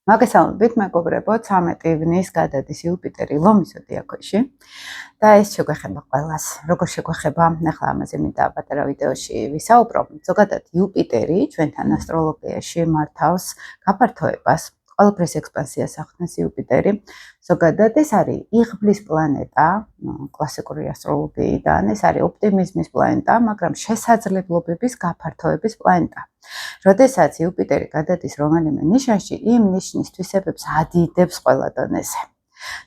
მოგესალმებით, მეგობრებო, 13 ივნის გადადის იუპიტერი ლომის ზოდიაქოში და ეს შეგვეხება ყველას. როგორ შეგვეხება? ახლა ამაზე მინდა პატარა ვიდეოში ვისაუბრო. ზოგადად იუპიტერი ჩვენთან ასტროლოგიაში მართავს გაფართოებას. ყველაფრის ექსპანსიას ახდენს იუპიტერი. ზოგადად ეს არის იღბლის პლანეტა, კლასიკური ასტროლოგიიდან, ეს არის ოპტიმიზმის პლანეტა, მაგრამ შესაძლებლობების გაფართოების პლანეტა. როდესაც იუპიტერი გადადის რომელიმე ნიშანში, იმ ნიშნის თვისებებს ადიდებს ყველა დონეზე.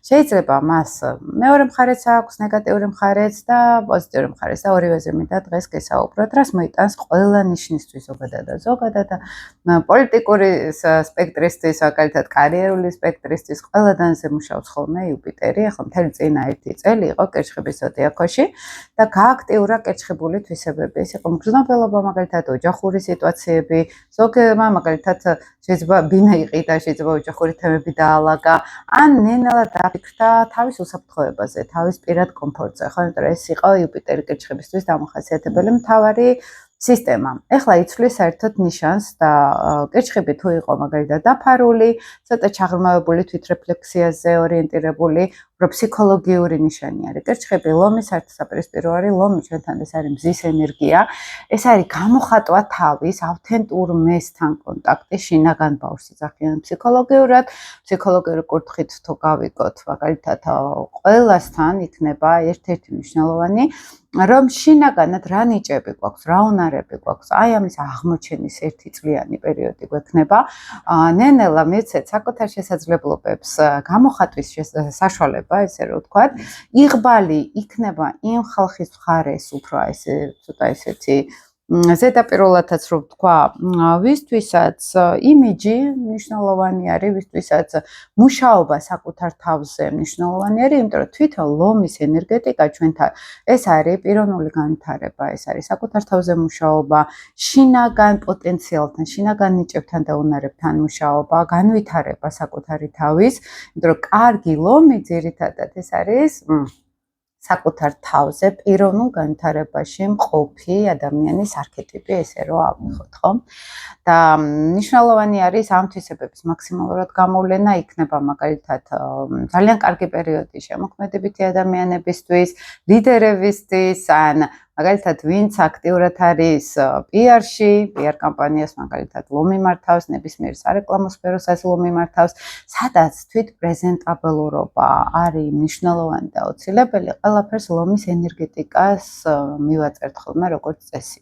შეიძლება მას მეორე მხარეც აქვს, ნეგატიური მხარეც და პოზიტიური მხარეც და ორივეზე მინდა დღეს გესაუბროთ, რას მოიტანს ყველა ნიშნისთვის ზოგადად პოლიტიკური სპექტრისთვის, მაგალითად კარიერული სპექტრისთვის, ყველა დონეზე მუშაობს ხოლმე იუპიტერი. ახლა მთელი წინა 1 წელი იყო კერჩხების ზოდიაქოში და გააქტიურა კერჩხებული თვისებები. ეს იყო მგრძნობელობა, მაგალითად ოჯახური სიტუაციები, ზოგმა მაგალითად შეიძლება ბინა იყიდა, შეიძლება ოჯახური თემები დაალაგა, ან ნენელა დაფიქრდა თავის უსაფრთხოებაზე, თავის პირად კომფორტზე, ხო, იმიტომ რომ ეს იყო იუპიტერი კერჩხებისთვის დამახასიათებელი მთავარი სისტემა. ეხლა იცვლის საერთოდ ნიშანს და კერჩხები თუ იყო მაგალითად დაფარული, ცოტა ჩაღრმავებული თვითრეფლექსიაზე ორიენტირებული, უფრო ფსიქოლოგიური ნიშანი არის. კერჩხები ლომის საერთოდ საპირისპირო არის, ლომი ჩვენთან ეს არის მზის ენერგია. ეს არის გამოხატვა თავის ავთენტურ მესთან კონტაქტი, შინაგან ბავშვს იძახიან ფსიქოლოგიურად, ფსიქოლოგიური კუთხით თუ გავიგოთ, მაგალითად ყველასთან იქნება ერთ-ერთი მნიშვნელოვანი, რომ შინაგანად რა ნიჭები გვაქვს, რა უნარები გვაქვს, აი ამის აღმოჩენის 1 წლიანი პერიოდი გვექნება. ნენელა მიცეთ საკუთარ შესაძლებლობებს გამოხატვის საშუალება, ესე რომ ვთქვათ, იღბალი იქნება იმ ხალხის მხარეს, უფრო ესე ცოტა ესეთი ზედაპირულადაც რომ ვთქვა, ვისთვისაც იმიჯი მნიშვნელოვანი არის, ვისთვისაც მუშაობა საკუთარ თავზე მნიშვნელოვანი არის, იმიტომ რომ თვითონ ლომის ენერგეტიკა ჩვენთან ეს არის პიროვნული განვითარება, ეს არის საკუთარ თავზე მუშაობა, შინაგან პოტენციალთან, შინაგან ნიჭებთან და უნარებთან მუშაობა, განვითარება საკუთარი თავის, იმიტომ რომ კარგი ლომი ძირითადად ეს არის საკუთარ თავზე პიროვნულ განვითარებაში მყოფი ადამიანის არქეტიპი, ესე რომ ავიღოთ, ხო? და მნიშვნელოვანი არის ამ თვისებების მაქსიმალურად გამოვლენა, იქნება მაგალითად ძალიან კარგი პერიოდი შემოქმედებითი ადამიანებისთვის, ლიდერებისთვის, ან მაგალითად ვინც აქტიურად არის PR-ში, PR კამპანიას მაგალითად ლომი მართავს, ნებისმიერ სარეკლამო სფეროსაც ლომი მართავს, სადაც თვითპრეზენტაბელურობა არის მნიშვნელოვანი და აუცილებელი, ყველაფერს ლომის ენერგეტიკას მივაწერთ ხოლმე როგორც წესი.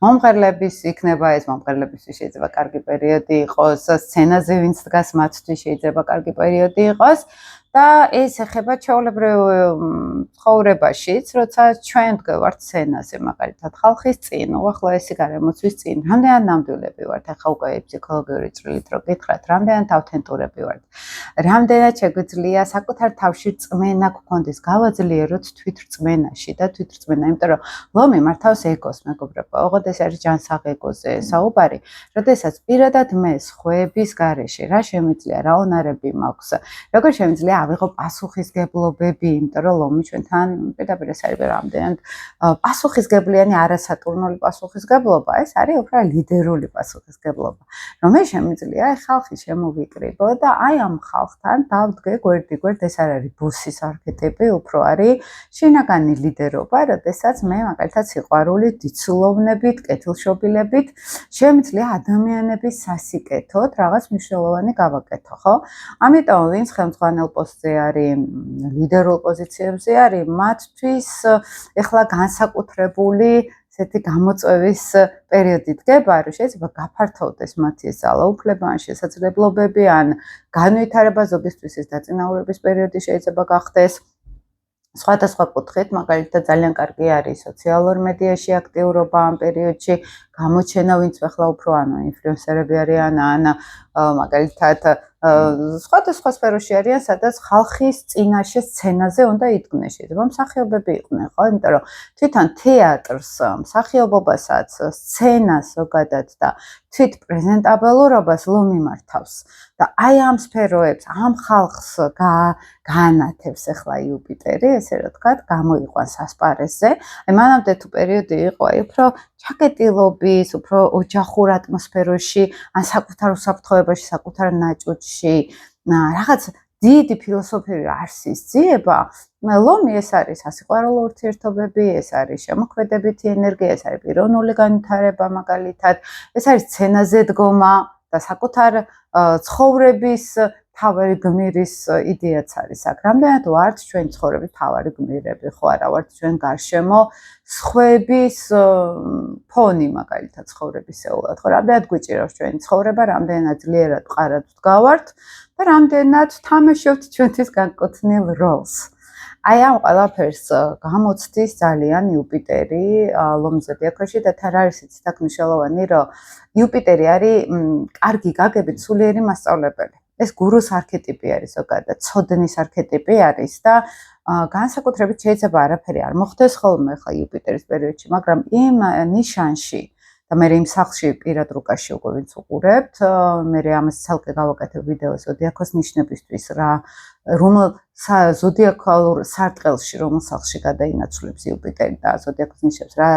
მომღერლების იქნება ეს, მომღერლებისთვის შეიძლება კარგი პერიოდი იყოს, სცენაზე ვინც დგას მათთვის შეიძლება კარგი პერიოდი იყოს. და ეს ეხება ჩვეულებრივ ცხოვრებაშიც, როცა ჩვენ ვდგევართ სცენაზე, მაგალითად ხალხის წინ, ახლა ესე გარემოცვის წინ, რამდენად ნამდვილები ვართ, ახლა უკვე ფსიქოლოგიური წვლილით რო გითხრათ, რამდენად ავთენტურები ვართ, რამდენად შეგვიძლია საკუთარ თავში რწმენა გქონდეს, გავაძლიეროთ თვითრწმენაში და თვითრწმენა, იმიტომ რომ ლომი მართავს ეგოს, მეგობრებო, ოღონდ ეს არის ჯანსაღ ეგოზე საუბარი, როდესაც პირადად მე სხვების გარეშე რა შემიძლია, რა უნარები მაქვს, როგორ შემიძლია ავიღო პასუხისგებლობები, იმიტომ რომ ლომი ჩვენთან პირდაპირ ეს არის რამდენად პასუხისგებლიანი არასატურნული პასუხისგებლობა, ეს არის უფრო ლიდერული პასუხისგებლობა, რომ მე შემიძლია ხალხი შემოვიკრიბო და აი ამ ხალხთან დავდგე გვერდიგვერდ, ეს არ არის ბოსის არქეტიპი, უფრო არის შინაგანი ლიდერობა, როდესაც მე მაგალითად სიყვარულით, დიცულოვნებით, კეთილშობილებით შემიძლია ადამიანების სასიკეთოდ რაღაც მნიშვნელოვანი გავაკეთო, ხო? ამიტომ ვინც ხელმძღვანელ პოსტზე არის, ლიდერულ პოზიციებზე არის, მათთვის ეხლა განსაკუთრებული ესეთი გამოწვევის პერიოდი დგება, რომ შეიძლება გაფართოვდეს მათი ეს ძალაუფლება, ან შესაძლებლობები, ან განვითარება, ზოგისთვის ეს დაწინაურების პერიოდი შეიძლება გახდეს. სხვადასხვა კუთხით, მაგალითად ძალიან კარგი არის სოციალურ მედიაში აქტიურობა ამ პერიოდში, გამოჩენა, ვინც ახლა უფრო ინფლუენსერები არიან, ან მაგალითად სხვადასხვა სფეროში არიან, სადაც ხალხის წინაშე სცენაზე უნდა იდგნენ, შეიძლება მსახიობები იყვნენ, ხო? იმიტომ რომ თვითონ თეატრს, მსახიობობასაც, სცენას ზოგადად და თვით პრეზენტაბელურობას ლომი მართავს და აი ამ სფეროებს, ამ ხალხს გაანათებს ახლა იუპიტერი, ესე რომ ვთქვათ, გამოიყვანს ასპარეზზე. აი მანამდე თუ პერიოდი იყო, აი უფრო ჩაკეტილობის, უფრო ოჯახურ ატმოსფეროში, ან საკუთარ უსაფრთხოებაში, საკუთარ ნაჭუჭში, რაღაც დიდი ფილოსოფიური არსის ძიება, ლომი ეს არის სასიყვარულო ურთიერთობები, ეს არის შემოქმედებითი ენერგია, ეს არის პიროვნული განვითარება მაგალითად, ეს არის სცენაზე დგომა და საკუთარ ცხოვრების თავარი გმირის იდეაც არის აქ. რამდენად ვართ ჩვენ ცხოვრების თავარი გმირები, ხო არა ვართ ჩვენ გარშემო სხვების ფონი მაგალითად ცხოვრებისეულად, ხო რამდენად გვიჭირავს ჩვენი ცხოვრება, რამდენად ძლიერად ვყარად ვდგავართ და რამდენად თამაშობთ ჩვენთვის განკუთვნილ როლს. აი ამ ყველაფერს გამოცდის ძალიან იუპიტერი ლომის ზოდიაქოში და თან არის იცით აქ მნიშვნელოვანი, რომ იუპიტერი არის კარგი გაგებით სულიერი მასწავლებელი. ეს გურუს არქეტიპი არის ზოგადად, ცოდნის არქეტიპი არის და განსაკუთრებით შეიძლება არაფერი არ მოხდეს ხოლმე ხა იუპიტერის პერიოდში, მაგრამ იმ ნიშანში და მე იმ სახლში პირად რუკაში უკვე ვინც უყურებთ, მე ამას ცალკე გავაკეთებ ვიდეო ზოდიაქოს ნიშნებისთვის რომელ ზოდიაქალურ სარტყელში რომელ სახლში გადაინაცვლებს იუპიტერი და ზოდიაქოს ნიშნებს რა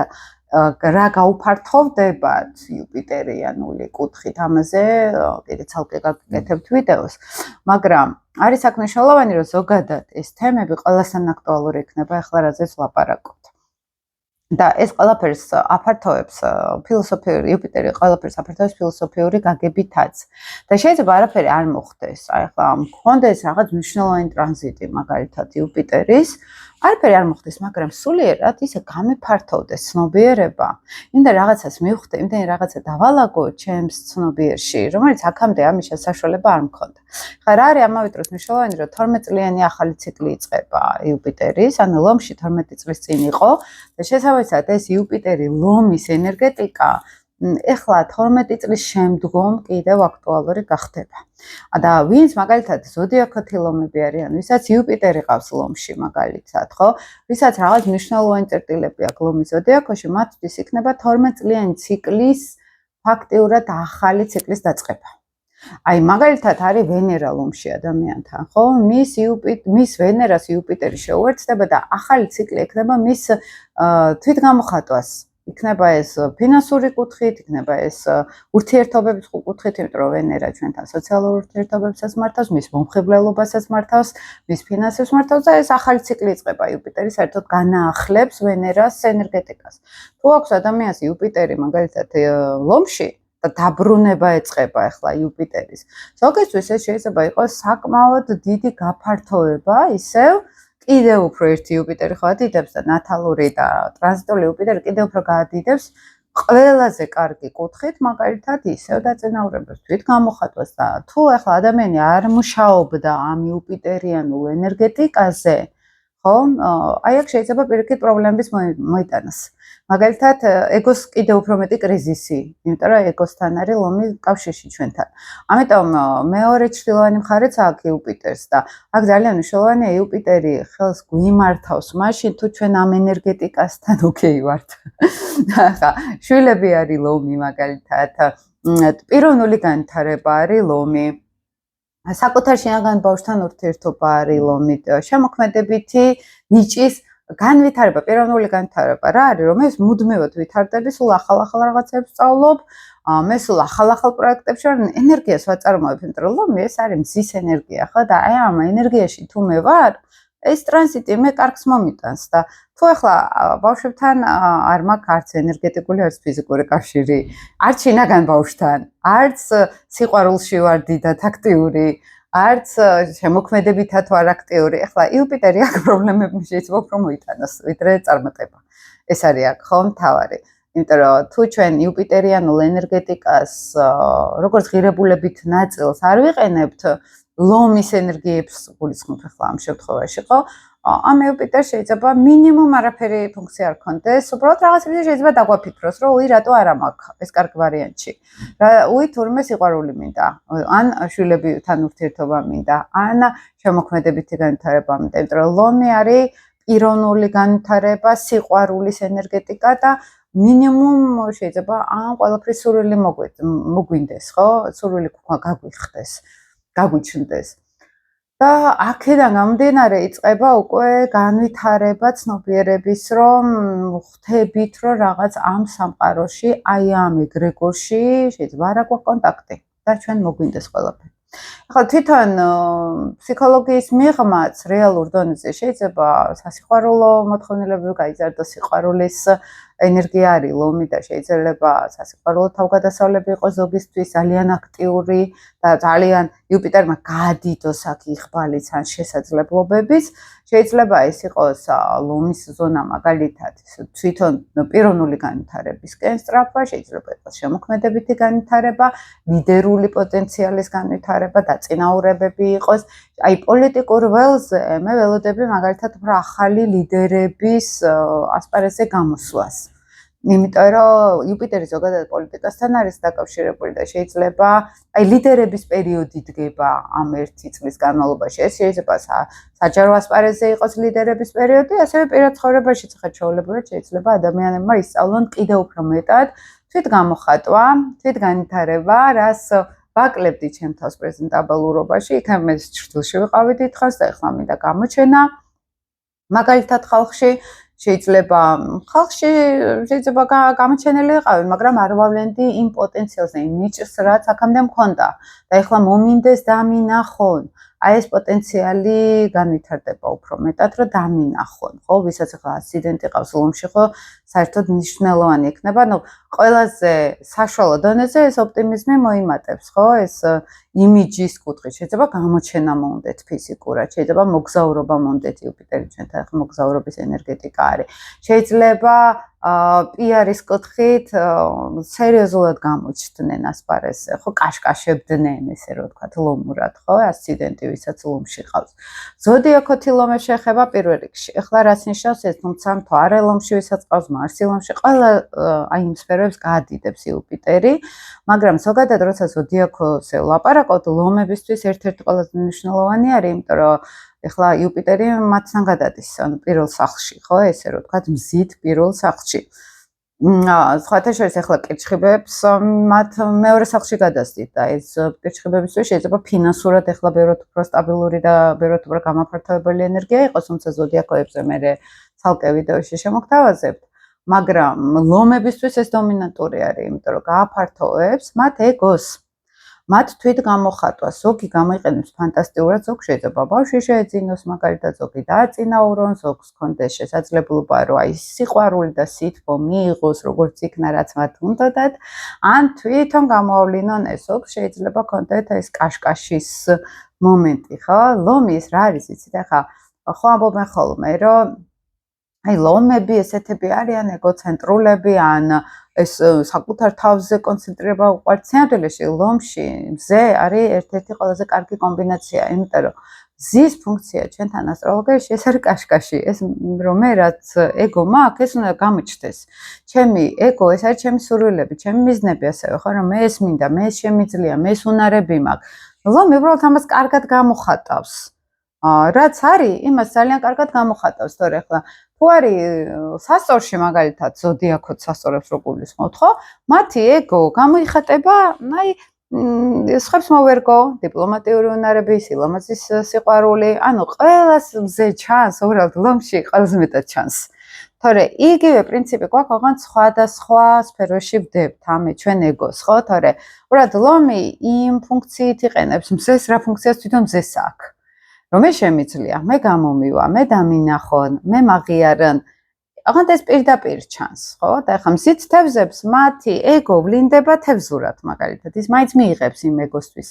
გაუფართოვდებათ იუპიტერიანული კუთხით ამაზე კიდე ცალკე გაკეთებთ ვიდეოს, მაგრამ არის აქ მნიშვნელოვანი, რომ ზოგადად ეს თემები ყველასთან აქტუალური იქნება ახლა რაზეც ვლაპარაკობთ. და ეს ყველაფერს აფართოვებს ფილოსოფიური იუპიტერი ყველაფერს აფართოვებს ფილოსოფიური გაგებითაც. და შეიძლება არაფერი არ მოხდეს. აი ახლა მქონდეს რაღაც მნიშვნელოვანი ტრანზიტი მაგალითად იუპიტერის, არაფერი არ მოხდეს, მაგრამ სულიერად ისე გამეფართოვდეს ცნობიერება, იმდენ რაღაცას მივხვდე, იმდენ რაღაცა დავალაგო ჩემს ცნობიერში, რომელიც აქამდე ამის საშუალება არ მქონდა. ხა რა არის ამავე დროს მნიშვნელოვანი, რომ 12 წლიანი ახალი ციკლი იწყება იუპიტერის, ანუ ლომში 12 წლის წინ იყო და შესაბამისად ეს იუპიტერი ლომის ენერგეტიკა ეხლა 12 წლის შემდგომ კიდევ აქტუალური გახდება. და ვინც მაგალითად ზოდიაქოთი ლომები არიან, ვისაც იუპიტერი ყავს ლომში მაგალითად, ხო? ვისაც რაღაც მნიშვნელოვანი წერტილები აქვს ლომის ზოდიაქოში, მათთვის იქნება 12 წლიანი ციკლის ფაქტიურად ახალი ციკლის დაწყება. აი მაგალითად არის ვენერა ლომში ადამიანთან, ხო? მის ვენერას იუპიტერი შეუერთდება და ახალი ციკლი ექნება მის თვითგამოხატვას. იქნება ეს ფინანსური კუთხით, იქნება ეს ურთიერთობების კუთხით, იმიტომ რომ ვენერა ჩვენთან სოციალურ ურთიერთობებსაც მართავს, მის მომხიბლელობასაც მართავს, მის ფინანსებს მართავს და ეს ახალი ციკლი იწყება იუპიტერი საერთოდ განაახლებს ვენერას ენერგეტიკას. თუ აქვს ადამიანს იუპიტერი მაგალითად ლომში და დაბრუნება ეწყება ახლა იუპიტერის. ზოგისთვის ეს შეიძლება იყოს საკმაოდ დიდი გაფართოება, ისევ კიდევ უფრო ერთი იუპიტერი ხო ადიდებს და ნათალური და ტრანზიტული იუპიტერი კიდევ უფრო გაადიდებს ყველაზე კარგი კუთხით, მაგალითად ისევ დაწინაურებას თვითგამოხატვას და თუ ახლა ადამიანი არ მუშაობდა ამ იუპიტერიანულ ენერგეტიკაზე, ხო? აი აქ შეიძლება პირიქით პრობლემების მოიტანოს. მაგალითად, ეგოს კიდევ უფრო მეტი კრიზისი, იმიტომ რომ ეგოსთან არის ლომი კავშირში ჩვენთან. ამიტომ მეორე ჩრდილოვანი მხარეც აქ იუპიტერს და აქ ძალიან მნიშვნელოვანია იუპიტერი ხელს გვიმართავს მაშინ თუ ჩვენ ამ ენერგეტიკასთან ოკეი ვართ. ახლა შვილები არის ლომი მაგალითად, პიროვნული განვითარება არის ლომი. საკუთარ შინაგან ბავშვთან ურთიერთობა არის ლომი, შემოქმედებითი ნიჭის განვითარება, პიროვნული განვითარება რა არის, რომ ეს მუდმივად ვითარდები, სულ ახალ-ახალ რაღაცებს სწავლობ, მე სულ ახალ-ახალ პროექტებში ვარ, ენერგიას ვაწარმოებ, იმიტომ რომ ლომი ეს არის მზის ენერგია, ხო და აი ამ ენერგიაში თუ მე ვარ, ეს ტრანზიტი მე კარგს მომიტანს და თუ ახლა ბავშვებთან არ მაქვს არც ენერგეტიკული, არც ფიზიკური კავშირი, არც შინაგან ბავშვთან, არც სიყვარულში ვარ დიდად აქტიური, არც შემოქმედებითად ვარ აქტიური. ახლა იუპიტერი აქ პრობლემები შეიძლება უფრო მოიტანოს, ვიდრე წარმატება. ეს არის აქ ხო მთავარი. იმიტომ რომ თუ ჩვენ იუპიტერიანულ ენერგეტიკას როგორც ღირებულებით ნაწილს არ ვიყენებთ, ლომის ენერგიებს გულისხმობ ახლა ამ შემთხვევაში, ხო? ამ იუპიტერს შეიძლება მინიმუმ არაფერი ფუნქცია არ ქონდეს, უბრალოდ რაღაცები შეიძლება დაგვაფიქროს, რომ უი რატო არა მაქვს ეს კარგი ვარიანტში. უი თურმე სიყვარული მინდა, ან შვილებთან ურთიერთობა მინდა, ან შემოქმედებითი განვითარება მინდა, იმიტომ რომ ლომი არის პიროვნული განვითარება, სიყვარულის ენერგეტიკა და მინიმუმ შეიძლება ამ ყველაფრის სურვილი მოგვინდეს, ხო? სურვილი გაგვიხდეს, გაგვიჩნდეს. და აქედან გამომდინარე იწყება უკვე განვითარება ცნობიერების, რომ ხვდებით, რომ რაღაც ამ სამყაროში, აი ამ ეგრეგორში შეიძლება არ აქვს კონტაქტი და ჩვენ მოგვინდეს ყველაფერი. ახლა თვითონ ფსიქოლოგიის მიღმაც რეალურ დონეზე შეიძლება სასიყვარულო მოთხოვნილები გაიზარდოს, სიყვარულის ენერგია არის ლომი და შეიძლება სასიყვარულო თავგადასავლები იყოს ზოგისთვის ძალიან აქტიური და ძალიან იუპიტერმა გაადიდოს აქ იღბალიც ან შესაძლებლობების. შეიძლება ეს იყოს ლომის ზონა მაგალითად თვითონ პიროვნული განვითარებისკენ სწრაფვა, შეიძლება იყოს შემოქმედებითი განვითარება, ლიდერული პოტენციალის განვითარება, დაწინაურებები იყოს. აი პოლიტიკურ ველზე მე ველოდები მაგალითად უფრო ახალი ლიდერების ასპარეზზე გამოსვლას. იმიტომ რომ იუპიტერი ზოგადად პოლიტიკასთან არის დაკავშირებული და შეიძლება აი ლიდერების პერიოდი დგება ამ 1 წლის განმავლობაში. ეს შეიძლება საჯარო ასპარეზზე იყოს ლიდერების პერიოდი, ასევე პირად ცხოვრებაშიც ხელშეულებრივად შეიძლება ადამიანებმა ისწავლონ კიდევ უფრო მეტად თვითგამოხატვა, თვითგანვითარება, რას ვაკლებდი ჩემ თავს პრეზენტაბელურობაში, იქნებ მე ჭრილში ვიყავი დიდხანს და ეხლა მინდა გამოჩენა. მაგალითად ხალხში შეიძლება გამოჩენილი ვიყავი, მაგრამ არ ვავლენდი იმ პოტენციალზე, იმ ნიჭს, რაც აქამდე მქონდა და ეხლა მომინდეს დამინახონ. აი ეს პოტენციალი განვითარდება უფრო მეტად, რომ დამინახონ, ხო? ვისაც ახლა ასციდენტი ყავს ლომში, ხო, საერთოდ მნიშვნელოვანი იქნება, ანუ ყველაზე საშუალო დონეზე ეს ოპტიმიზმი მოიმატებს, ხო? ეს იმიჯის კუთხით შეიძლება გამოჩენა მომდეთ ფიზიკურად, შეიძლება მოგზაურობა მომდეთ, იუპიტერი ჩვენთან ახლა მოგზაურობის ენერგეტიკა არის. შეიძლება პიარის კუთხით სერიოზულად გამოჩნდნენ ასპარეზზე, ხო, კაშკაშებდნენ, ესე რომ ვთქვათ, ლომურად, ხო, ასციდენტი, ვისაც ლომში ყავს. ზოდიაქოთი ლომებს შეეხება პირველ რიგში. ეხლა რაც ნიშნავს ეს, თუმცა მთვარე ლომში, ვისაც ყავს მარსი ლომში, ყველა აი იმ სფეროებს გაადიდებს იუპიტერი, მაგრამ ზოგადად როცა ზოდიაქოზე ვლაპარაკობთ, ლომებისთვის ერთ-ერთი ყველაზე მნიშვნელოვანი არის, იმიტომ რომ ეხლა იუპიტერი მათთან გადადის, ანუ პირველ სახლში, ხო, ესე რომ ვთქვათ, მზით პირველ სახლში. სხვათა შორის ეხლა კირჩხიბებს მათ მეორე სახლში გადასდით და ეს კირჩხიბებისთვის შეიძლება ფინანსურად ეხლა ბევრად უფრო სტაბილური და ბევრად უფრო გამაფართოებელი ენერგია იყოს, თუმცა ზოდიაქოებზე მე ცალკე ვიდეოში შემოგთავაზებთ. მაგრამ ლომებისთვის ეს დომინანტური არის, იმიტომ რომ გააფართოვებს მათ ეგოს. მათ თვითგამოხატვას, ზოგი გამოიყენებს ფანტასტიკურად, ზოგ შეიძლება ბავშვი შეეძინოს, მაგალითად ზოგი დააწინაურონ, ზოგს კონდეს შესაძლებლობა, რომ აი სიყვარული და სითბო მიიღოს, როგორც იქნა, რაც მათ უნდათ, ან თვითონ გამოავლინონ ეს, ზოგს შეიძლება კონდეთ ეს კაშკაშის მომენტი, ხო? ლომის რა არის, იცით, ახლა ხო ამბობენ ხოლმე, რომ აი ლომები ესეთები არიან ეგოცენტრულები ან ეს საკუთარ თავზე კონცენტრირება უყვართ. სინამდვილეში ლომში მზე არის ერთ-ერთი ყველაზე კარგი კომბინაცია, იმიტომ რომ მზის ფუნქცია ჩვენთან ასტროლოგიაში ეს არის კაშკაში. ეს რომ მე რაც ეგო მაქვს, ეს უნდა გამოჩნდეს. ჩემი ეგო, ეს არის ჩემი სურვილები, ჩემი მიზნები ასევე, ხო, რომ მე ეს მინდა, მე ეს შემიძლია, მე ეს უნარები მაქვს. ლომი უბრალოდ ამას კარგად გამოხატავს. რაც არის, იმას ძალიან კარგად გამოხატავს, თორე ახლა თუ არის სასწორში მაგალითად ზოდიაქოც სასწორებს რო გულისხმობთ, ხო? მათი ეგო გამოიხატება, აი სხვებს მოვერგო, დიპლომატიური უნარები, სილამაზის სიყვარული, ანუ ყველას მზე ჩანს, უბრალოდ ლომში ყველაზე მეტად ჩანს. თორე იგივე პრინციპი გვაქვს ოღონდ სხვადასხვა სფეროში ვდებთ ამე ჩვენ ეგოს, ხო? თორე უბრალოდ ლომი იმ ფუნქციით იყენებს მზეს, რა ფუნქციას თვითონ მზეს აქვს. რომ მე შემიძლია, მე გამომივა, მე დამინახონ, მე მაღიარონ. აღარ ეს პირდაპირ ჩანს, ხო? და ახლა მზით თევზებს მათი ეგო ვლინდება თევზურად, მაგალითად. ის მაინც მიიღებს იმ ეგოსთვის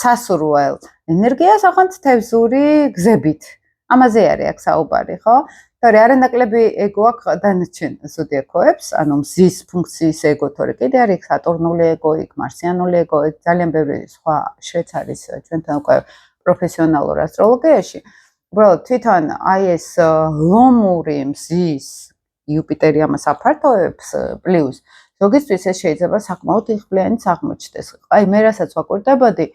სასურველ ენერგიას, აღარ თევზური გზებით. ამაზე არის აქ საუბარი, ხო? თორე არანაკლები ეგო აქვს დანარჩენ ზოდიაქოებს, ანუ მზის ფუნქციის ეგო, თორე კიდე არის სატურნული ეგო, იქ მარსიანული ეგო, ძალიან ბევრი სხვა შეც არის ჩვენთან უკვე პროფესიონალურ ასტროლოგიაში. უბრალოდ თვითონ აი ეს ლომური მზის იუპიტერი ამას აფართოვებს პლუს ზოგისთვის ეს შეიძლება საკმაოდ იღბლიანიც აღმოჩნდეს. აი მე რასაც ვაკურდებოდი,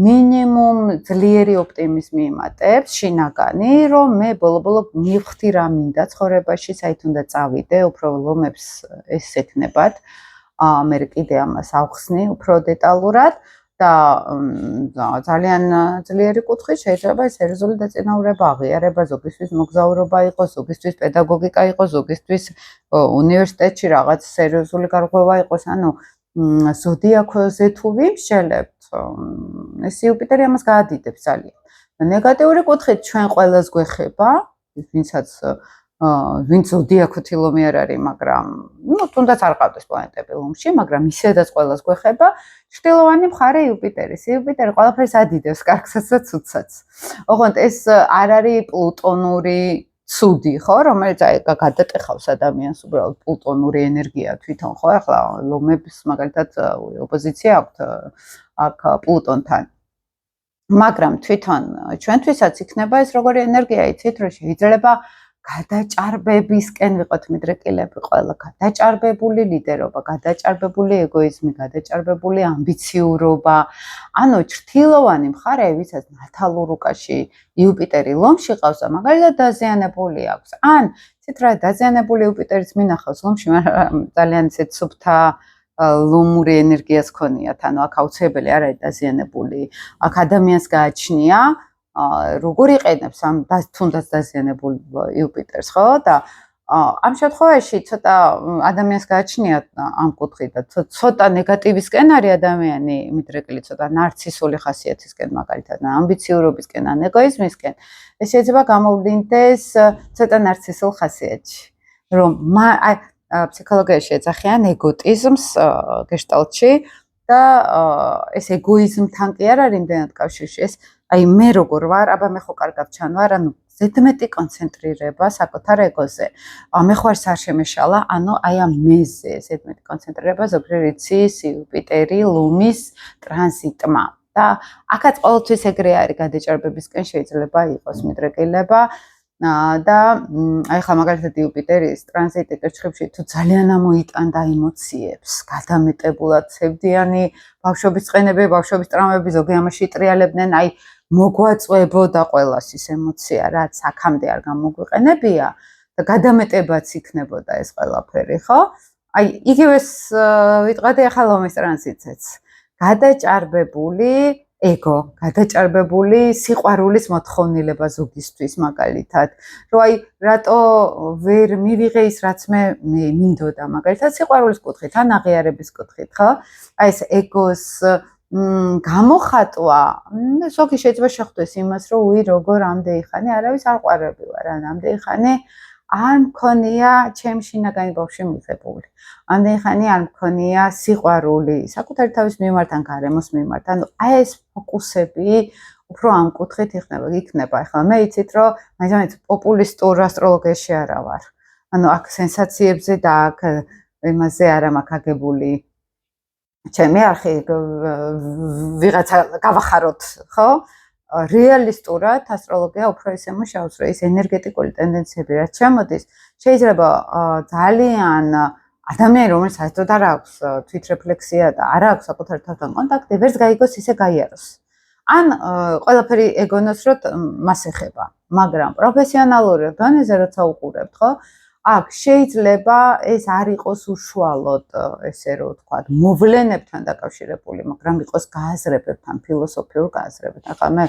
მინიმუმ ძლიერი ოპტიმიზმი იმატებს, შინაგანი, რომ მე ბოლო-ბოლო მივხვდი რა მინდა ცხოვრებაში, საით უნდა წავიდე, უფრო ლომებს ეს ეკნებათ. მე კიდე ამას ავხსნი უფრო დეტალურად და ძალიან ძლიერი კუთხით შეიძლება სერიოზული დაწინაურება აღიარება, ზოგისთვის მოგზაურობა იყოს, ზოგისთვის პედაგოგიკა იყოს, ზოგისთვის უნივერსიტეტში რაღაც სერიოზული გარღვევა იყოს, ანუ ზოდიაქოზე თუ ვიმსჯელებთ, ეს იუპიტერი ამას გაადიდებს ძალიან. ნეგატიური კუთხით ჩვენ ყველას გვეხება, ვინც ზოდიაქოთი ლომი არ არის, მაგრამ თუნდაც არ ყავდეს პლანეტები ლომში, მაგრამ ისედაც ყველას გვეხება ჩრდილოვანი მხარე იუპიტერის. იუპიტერი ყველაფერს ადიდებს, კარგსაც და ცუდსაც. ოღონდ ეს არ არის პლუტონური ცუდი, ხო, რომელიც გადატეხავს ადამიანს უბრალოდ პლუტონური ენერგია თვითონ, ხო, ახლა ლომებს მაგალითად ოპოზიცია აქვთ აქ პლუტონთან. მაგრამ თვითონ ჩვენთვისაც იქნება ეს როგორი ენერგია, იცით, რომ შეიძლება გადაჭარბებისკენ ვიყოთ მიდრეკილები ყველა, გადაჭარბებული ლიდერობა, გადაჭარბებული ეგოიზმი, გადაჭარბებული ამბიციურობა. ანუ ჩრდილოვანი მხარე, ვისაც ნათალურ უკაში იუპიტერი ლომში ყავს და მაგალითად დაზიანებული აქვს. ან ცით რა დაზიანებული იუპიტერიც მინახავს ლომში, მაგრამ ძალიან ისეთ სუფთა ლომური ენერგიას ქონიათ, ანუ აქ აუცილებელი არ არის დაზიანებული. აქ ადამიანს გააჩნია როგორ იყენებს ამ თუნდაც დაზიანებულ იუპიტერს, ხო? და ამ შემთხვევაში ცოტა ადამიანს გააჩნია ამ კუთხით და ცოტა ნეგატივისკენ არის ადამიანი მიდრეკილი, ცოტა ნარცისული ხასიათისკენ, მაგალითად, ამბიციურობისკენ, ან ეგოიზმისკენ. ეს შეიძლება გამოვლინდეს ცოტა ნარცისულ ხასიათში, რომ ფსიქოლოგიაში ეძახიან ეგოტიზმს გეშტალტში და ეს ეგოიზმთან კი არ არის იმდენად კავშირში, ეს აი მე როგორ ვარ, აბა მე ხო კარგად ჩანვარ, ანუ ზედმეტი კონცენტრირება საკუთარ ეგოზე. მე ხო არ შემეშალა, ანუ აი ამ მეზე ზედმეტი კონცენტრირება ზოგჯერ იცის იუპიტერი ლომის ტრანზიტმა. და აქაც ყოველთვის ეგრე არის გადაჭარბებისკენ შეიძლება იყოს მიდრეკილება და აი ხა მაგალითად იუპიტერის ტრანზიტი კირჩხიბში თუ ძალიან ამოიტანდა ემოციებს, გადამეტებულად ცევდიანი ბავშვობის წყენები, ბავშვობის ტრამვები, ზოგი ამაში იტრიალებდნენ, აი მოგვაწვებოდა ყველას ის ემოცია, რაც აქამდე არ გამოგვიყენებია და გადამეტებაც იქნებოდა ეს ყველაფერი, ხო? აი იგივეს ვიტყოდი ახლა ლომის ტრანზიტზეც. გადაჭარბებული ეგო, გადაჭარბებული სიყვარულის მოთხოვნილება ზოგისთვის მაგალითად, რომ აი რატო ვერ მივიღე ის რაც მე მინდოდა მაგალითად სიყვარულის კუთხით, ან აღიარების კუთხით, ხო? აი ეს ეგოს გამოხატვა, ზოგი შეიძლება შეხვდეს იმას, რომ უი როგორ ამდენი ხანი არავის არ ყვარები ვარ, ან ამდენი ხანი არ მქონია ჩემი შინაგანი ბავშვი მიღებული. ამდენი ხანი არ მქონია სიყვარული საკუთარი თავის მიმართ ან გარემოს მიმართ. ანუ აი ეს ფოკუსები უფრო ამ კუთხით იქნება. ახლა მე იცით, რომ მაინც პოპულისტურ ასტროლოგიაში არა ვარ. ანუ აქ სენსაციებზე და აქ იმაზე არ მაქვს აგებული ჩემი არხი ვიღაცა გავახაროთ, ხო? რეალისტურად ასტროლოგია უფრო ისე მუშაობს, რომ ეს ენერგეტიკული ტენდენციები რაც შემოდის, შეიძლება ძალიან ადამიანი, რომელიც საერთოდ არ აქვს თვითრეფლექსია და არ აქვს საკუთარ თავთან კონტაქტი, ვერც გაიგოს ისე გაიაროს. ან ყველაფერი ეგონოს, რომ მას ეხება, მაგრამ პროფესიონალური დონეზე როცა უყურებთ, ხო? აქ შეიძლება ეს არ იყოს უშუალოდ, ესე რომ ვთქვათ, მოვლენებთან დაკავშირებული, მაგრამ იყოს გააზრებებთან, ფილოსოფიურ გააზრებებთან. ახლა მე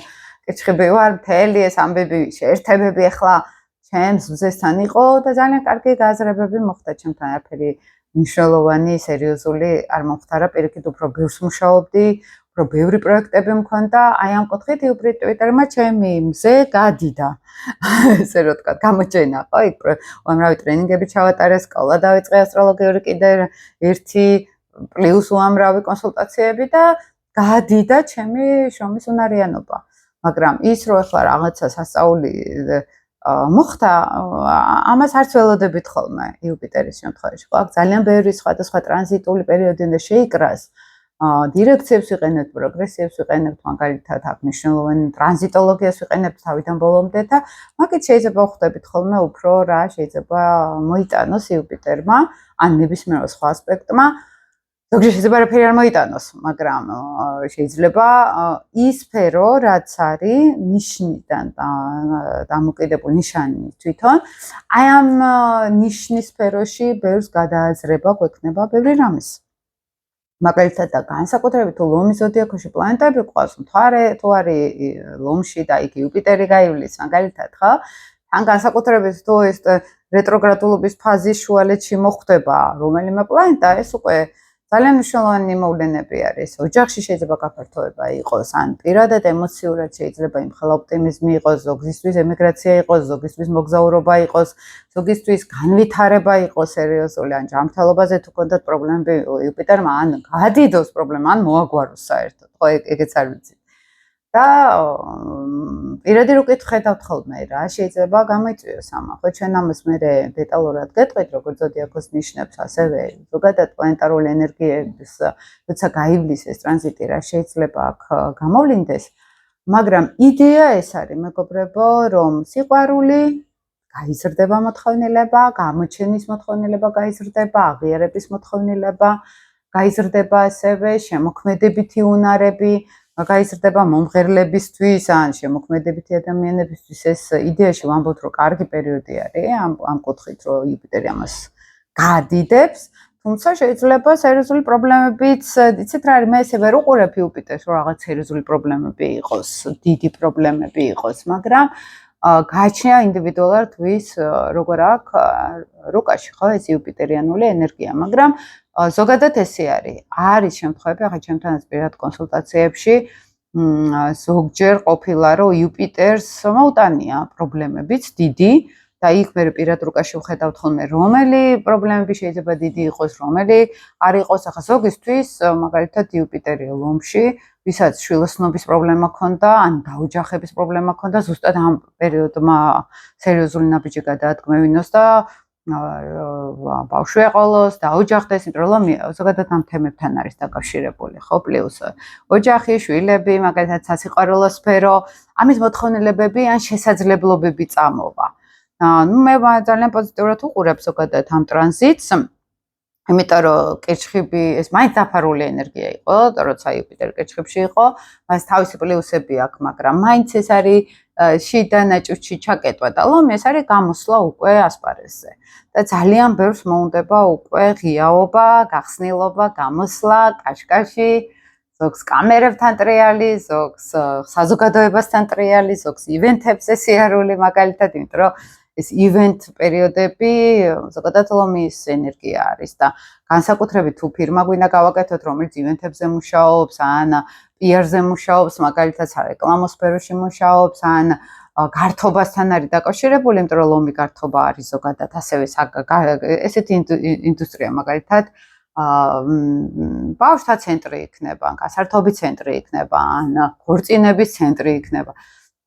კითხები ვარ, მთელი ეს ამბები, შეერთებები ახლა ჩემს მზესთან იყო და ძალიან კარგი გააზრებები მოხდა ჩემთან, არაფერი მნიშვნელოვანი, სერიოზული არ მომხდარა, პირიქით უფრო ბევრს მუშაობდი, უფრო ბევრი პროექტები მქონდა, აი ამ კუთხით იუპიტერმა ჩემი მზე გადიდა. ესე რომ ვთქვათ, გამოჩენა, ხო, იქ უამრავი ტრენინგები ჩავატარე, სკოლა დავიწყე ასტროლოგიური კიდე ერთი პლუს უამრავი კონსულტაციები და გადიდა ჩემი შრომის უნარიანობა. მაგრამ ის რომ ახლა რაღაცა სასწაული მოხდა, ამას არც ველოდებით ხოლმე იუპიტერის შემთხვევაში. ხო, აქ ძალიან ბევრი სხვადასხვა ტრანზიტული პერიოდი უნდა შეიკრას. დირექციებს ვიყენებთ, პროგრესიებს ვიყენებთ, მაგალითად აქ მნიშვნელოვანი ტრანზიტოლოგიას ვიყენებთ თავიდან ბოლომდე და მაგით შეიძლება ვხვდებით ხოლმე უფრო რა შეიძლება მოიტანოს იუპიტერმა ან ნებისმიერ სხვა ასპექტმა ზოგჯერ შეიძლება არაფერი არ მოიტანოს, მაგრამ შეიძლება ის სფერო, რაც არის ნიშნიდან დამოკიდებული ნიშანი თვითონ, აი ამ ნიშნის სფეროში ბევრს გადააძრება გვექნება ბევრი რამის. მაგალითად და განსაკუთრებით თუ ლომის ზოდიაქოში პლანეტები ყავს, მთვარე თუ არის ლომში და იქ იუპიტერი გაივლის, მაგალითად, ხო? ან განსაკუთრებით თუ ეს რეტროგრადულობის ფაზის შუალედში მოხდება რომელიმე პლანეტა, ეს უკვე ძალიან მნიშვნელოვანი მოვლენები არის. ოჯახში შეიძლება გაფართოება იყოს, ან პირადად ემოციურად შეიძლება იმხელა ოპტიმიზმი იყოს, ზოგისთვის ემიგრაცია იყოს, ზოგისთვის მოგზაურობა იყოს, ზოგისთვის განვითარება იყოს სერიოზული, ან ჯანმრთელობაზე თუ კონდათ პრობლემები იუპიტერმა ან გადიდოს პრობლემა, ან მოაგვაროს საერთოდ, ხო, ეგეც არ ვიცი. და პირადი რო კითხავთ ხოლმე რა შეიძლება გამოიწვიოს ამა, ხო ჩვენ ამას მე დეტალურად გეტყვით როგორც ზოდიაქოს ნიშნებს, ასევე ზოგადად პლანეტარული ენერგიების როცა გაივლის ეს ტრანზიტი რა შეიძლება აქ გამოვლინდეს, მაგრამ იდეა ეს არის მეგობრებო, რომ სიყვარული გაიზრდება მოთხოვნილება, გამოჩენის მოთხოვნილება გაიზრდება, აღიარების მოთხოვნილება გაიზრდება ასევე შემოქმედებითი უნარები გაიზრდება მომღერლებისთვის ან შემოქმედებითი ადამიანებისთვის ეს იდეაში ვამბობთ რომ კარგი პერიოდი არის ამ კუთხით რომ იუპიტერი ამას გაადიდებს თუმცა შეიძლება სერიოზული პრობლემებიც იცით რა არის მე ესე ვერ უყურებ იუპიტერს რომ რაღაც სერიოზული პრობლემები იყოს დიდი პრობლემები იყოს მაგრამ გააჩნია ინდივიდუალურად ვის როგორ აქვს რუკაში ხო ეს იუპიტერიანული ენერგია მაგრამ ზოგადად ესე არის შემთხვევები ახლა ჩემთანაც პირად კონსულტაციებში ზოგჯერ ყოფილა რომ იუპიტერს მოუტანია პრობლემებიც დიდი და იქ მე პირად რუკაში ვხედავთ ხოლმე რომელი პრობლემები შეიძლება დიდი იყოს რომელი არ იყოს ახლა ზოგისთვის მაგალითად იუპიტერი ლომში ვისაც შვილოსნობის პრობლემა ქონდა ან დაოჯახების პრობლემა ქონდა ზუსტად ამ პერიოდმა სერიოზული ნაბიჯი გადაადგმევინოს და ბავშვი ეყოლოს დაოჯახდეს, იმიტომ რომ ზოგადად ამ თემებთან არის დაკავშირებული, ხო, პლუს ოჯახი, შვილები, მაგალითად სასიყვარულო სფერო, ამის მოთხოვნილებები ან შესაძლებლობები წამოვა. ნუ მე ძალიან პოზიტიურად უყურებ ზოგადად ამ ტრანზიტს. იმიტომ რომ კირჩხიბი ეს მაინც დაფარული ენერგია იყო, როცა იუპიტერი კირჩხიბში იყო, მას თავისი პლუსები აქვს, მაგრამ მაინც ეს არის შიდა ნაჭუჭი ჩაკეტვა და ლომი ეს არის გამოსვლა უკვე ასპარეზზე. და ძალიან ბევრს მოუნდება უკვე ღიაობა, გახსნილობა, გამოსვლა, კაშკაში, ზოგს კამერებთან ტრიალი, ზოგს საზოგადოებასთან ტრიალი, ზოგს ივენთებზე სიარული მაგალითად, იმიტომ რომ ეს ივენთ პერიოდები ზოგადად ლომის ენერგია არის და განსაკუთრებით თუ ფირმა გვინდა გავაკეთოთ რომელიც ივენთებზე მუშაობს ან PR-ზე მუშაობს მაგალითად სარეკლამო სფეროში მუშაობს ან გართობასთან არის დაკავშირებული იმიტომ რომ ლომი გართობა არის ზოგადად ასევე ესეთი ინდუსტრია მაგალითად ბავშვთა ცენტრი იქნება ან გასართობის ცენტრი იქნება ან ქორწინების ცენტრი იქნება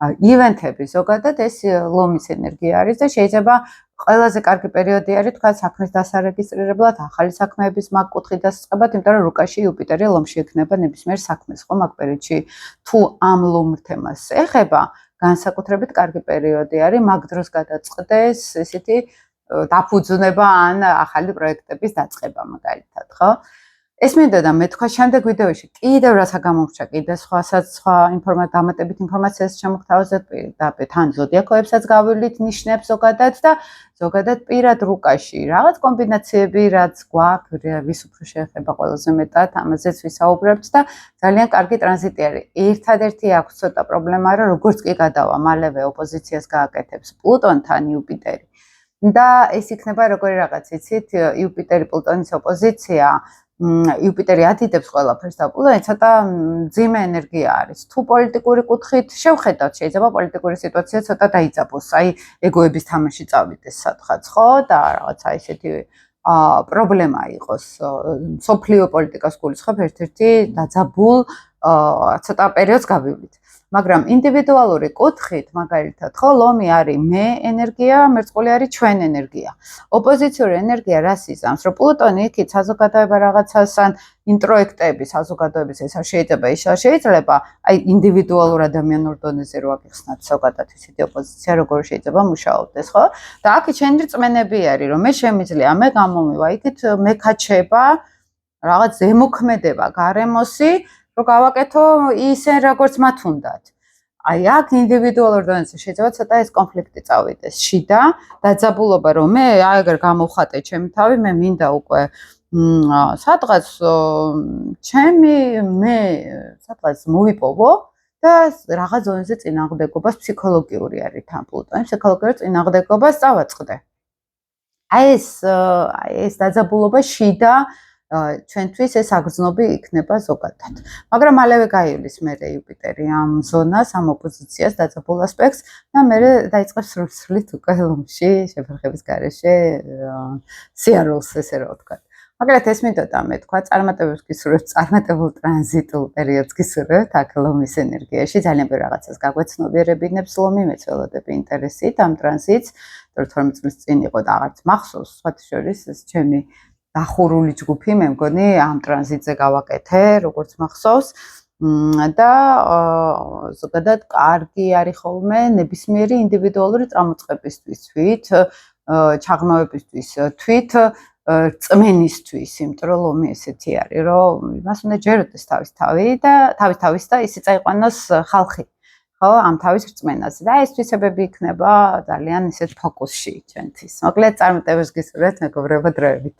ივენთები ზოგადად ეს ლომის ენერგია არის და შეიძლება ყველაზე კარგი პერიოდი არის თქვა საქმის დასარეგისტრირებლად, ახალი საქმეების მაგ კუთხით დასაწყებად, იმიტომ რომ რუკაში იუპიტერი ლომში ექნება ნებისმიერ საქმეს, ხო, მაგ პერიოდში თუ ამ ლომურ თემას ეხება, განსაკუთრებით კარგი პერიოდი არის, მაგ დროს გადაწყდეს ესეთი დაფუძნება ან ახალი პროექტების დაწყება მაგალითად, ხო? ეს მინდა და მე თქვა შემდეგ ვიდეოში კიდევ რაცა გამომრჩა კიდე სხვა დამატებით ინფორმაციას შემოგთავაზეთ და თან ზოდიაქოებსაც გავივლით ნიშნებს ზოგადად და ზოგადად პირად რუკაში რაღაც კომბინაციები რაც გვაქვს ვის უფრო შეეხება ყველაზე მეტად ამაზეც ვისაუბრებთ და ძალიან კარგი ტრანზიტი არის ერთადერთი აქვს ცოტა პრობლემა რომ როგორც კი გადავა მალევე ოპოზიციას გააკეთებს პლუტონთან იუპიტერი და ეს იქნება როგორი რაღაც იცით იუპიტერი პლუტონის ოპოზიცია იუპიტერი ადიდებს ყველაფერს და პლუტონი ცოტა მძიმე ენერგია არის. თუ პოლიტიკური კუთხით შევხედავთ, შეიძლება პოლიტიკური სიტუაცია ცოტა დაიძაბოს, აი ეგოების თამაში წავიდეს სადღაც, ხო? და რაღაცა ისეთი პრობლემა იყოს. სოფლიო პოლიტიკას გულისხმობ ერთ-ერთი დაძაბულ ცოტა პერიოდს გავივლით. მაგრამ ინდივიდუალური კუთხით, მაგალითად, ხო, ლომი არის მე ენერგია, მერწყული არის ჩვენ ენერგია. ოპოზიციური ენერგია რას იზამს, რომ პლუტონი იქით საზოგადოება რაღაცას ან ინტროექტები საზოგადოების ეს შეიძლება ის შეიძლება, აი ინდივიდუალურ ადამიანურ დონეზე რო აღიხსნათ ზოგადად ისეთი ოპოზიცია, როგორ შეიძლება მუშაობდეს, ხო? და აქ ჩვენი რწმენები არის, რომ მე შემიძლია, მე გამომივა, იქით მე ქაჩება რაღაც ზემოქმედება გარემოსი, რომ გავაკეთო ისე როგორც მათ უნდათ. აი აქ ინდივიდუალურ დონეზე შეიძლება ცოტა ეს კონფლიქტი წავიდეს შიდა, დაძაბულობა რომ მე აი ეგრე გამოვხატე ჩემი თავი, მე მინდა უკვე სადღაც მე სადღაც მოვიპოვო და რაღაც ზონეზე წინააღმდეგობას ფსიქოლოგიური არის თან პლუტონი, ფსიქოლოგიური წინააღმდეგობას წავაწყდე. აი ეს დაძაბულობა შიდა ჩვენთვის ეს აგრძნობი იქნება ზოგადად. მაგრამ მალევე გაივლის მერე იუპიტერი ამ ზონას, ამ ოპოზიციას, დაძაბულ ასპექტს და მერე დაიწყებს სრულსრულად უკვე ლომში, შეფერხების გარეშე სიარულს, ესე რომ ვთქვა. მაგრამ ეს მინდოდა მე თქვა, წარმატებებს გისურვებთ, წარმატებულ ტრანზიტულ პერიოდს გისურვებთ აქ ლომის ენერგიაში, ძალიან ბევრ რაღაცას გაგვეცნობიერებინებს ლომი, მეც ველოდები ინტერესით ამ ტრანზიტს, 12 წლის წინ იყო და აღარც მახსოვს, სხვათა შორის ეს ჩემი დახურული ჯგუფი, მე მგონი ამ ტრანზიტზე გავაკეთე, როგორც მახსოვს და ზოგადად კარგი არის ხოლმე ნებისმიერი ინდივიდუალური წამოწყებისთვის თვით, ჩაღრმავებისთვის თვით, წმენისთვის, იმიტომ რომ ლომი ესეთი არის, რომ იმას უნდა ჯეროდეს თავის და ისე წაიყვანოს ხალხი, ხო, ამ თავის რწმენაზე და ეს თვისებები იქნება ძალიან ისეთ ფოკუსში ჩვენთვის. მოკლედ წარმატებებს გისურვებთ მეგობრებო დროებით.